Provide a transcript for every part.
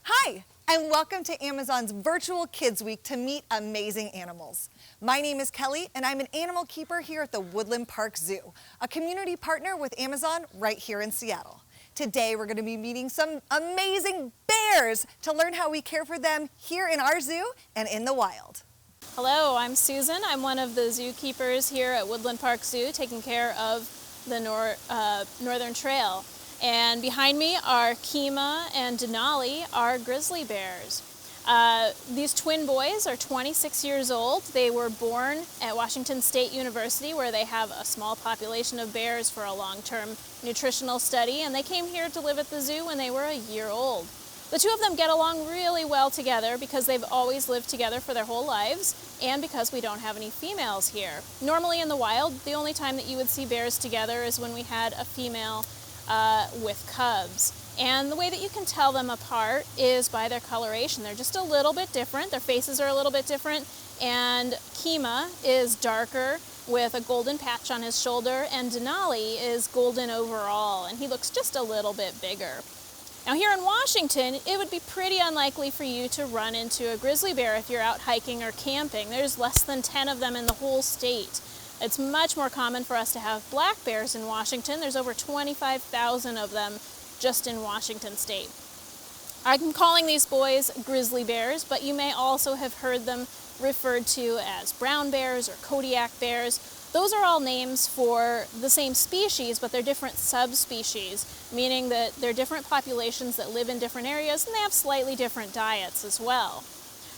Hi, and welcome to Amazon's Virtual Kids Week to meet amazing animals. My name is Kelly, and I'm an animal keeper here at the Woodland Park Zoo, a community partner with Amazon right here in Seattle. Today, we're going to be meeting some amazing bears to learn how we care for them here in our zoo and in the wild. Hello, I'm Susan. I'm one of the zookeepers here at Woodland Park Zoo, taking care of the Northern Trail. And behind me are Kima and Denali, our grizzly bears. These twin boys are 26 years old. They were born at Washington State University, where they have a small population of bears for a long-term nutritional study, and they came here to live at the zoo when they were a year old. The two of them get along really well together because they've always lived together for their whole lives and because we don't have any females here. Normally in the wild, the only time that you would see bears together is when we had a female with cubs. And the way that you can tell them apart is by their coloration. They're just a little bit different. Their faces are a little bit different. And Kima is darker with a golden patch on his shoulder, and Denali is golden overall, and he looks just a little bit bigger. Now here in Washington, it would be pretty unlikely for you to run into a grizzly bear if you're out hiking or camping. There's less than 10 of them in the whole state. It's much more common for us to have black bears in Washington. There's over 25,000 of them just in Washington state. I'm calling these boys grizzly bears, but you may also have heard them referred to as brown bears or Kodiak bears. Those are all names for the same species, but they're different subspecies, meaning that they're different populations that live in different areas, and they have slightly different diets as well.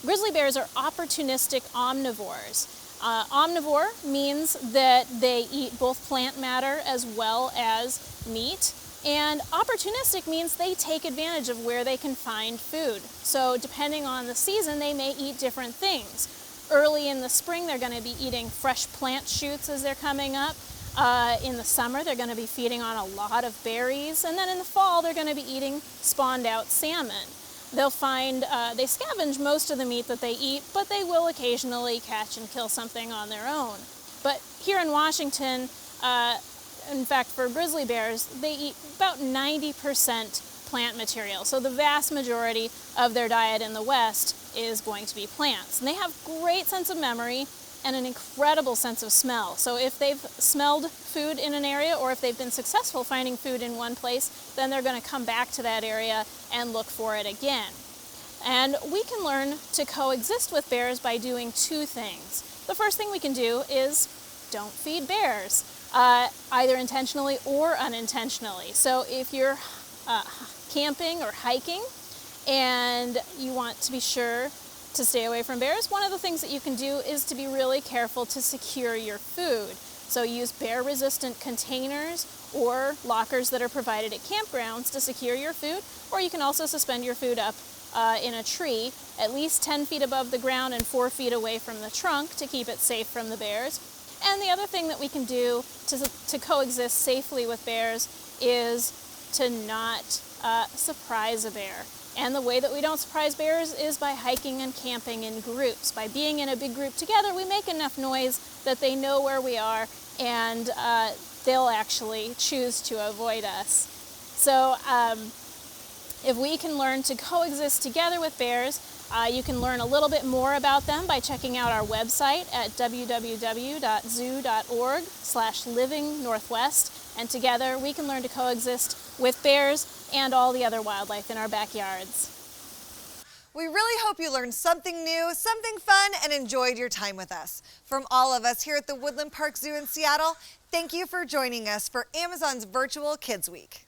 Grizzly bears are opportunistic omnivores. Omnivore means that they eat both plant matter as well as meat, and opportunistic means they take advantage of where they can find food. So depending on the season, they may eat different things. Early in the spring, they're going to be eating fresh plant shoots as they're coming up. In the summer, they're going to be feeding on a lot of berries. And then in the fall, they're going to be eating spawned out salmon. They'll find, they scavenge most of the meat that they eat, but they will occasionally catch and kill something on their own. But here in Washington, in fact, for grizzly bears, they eat about 90% plant material. So the vast majority of their diet in the West is going to be plants. And they have great sense of memory and an incredible sense of smell. So if they've smelled food in an area, or if they've been successful finding food in one place, then they're going to come back to that area and look for it again. And we can learn to coexist with bears by doing two things. The first thing we can do is don't feed bears, either intentionally or unintentionally. So if you're camping or hiking and you want to be sure to stay away from bears, one of the things that you can do is to be really careful to secure your food. So use bear-resistant containers or lockers that are provided at campgrounds to secure your food, or you can also suspend your food up in a tree at least 10 feet above the ground and 4 feet away from the trunk to keep it safe from the bears. And the other thing that we can do to coexist safely with bears is to not surprise a bear. And the way that we don't surprise bears is by hiking and camping in groups. By being in a big group together, we make enough noise that they know where we are, and they'll actually choose to avoid us. So if we can learn to coexist together with bears, you can learn a little bit more about them by checking out our website at www.zoo.org/livingnorthwest. And together we can learn to coexist with bears and all the other wildlife in our backyards. We really hope you learned something new, something fun, and enjoyed your time with us. From all of us here at the Woodland Park Zoo in Seattle, thank you for joining us for Amazon's Virtual Kids Week.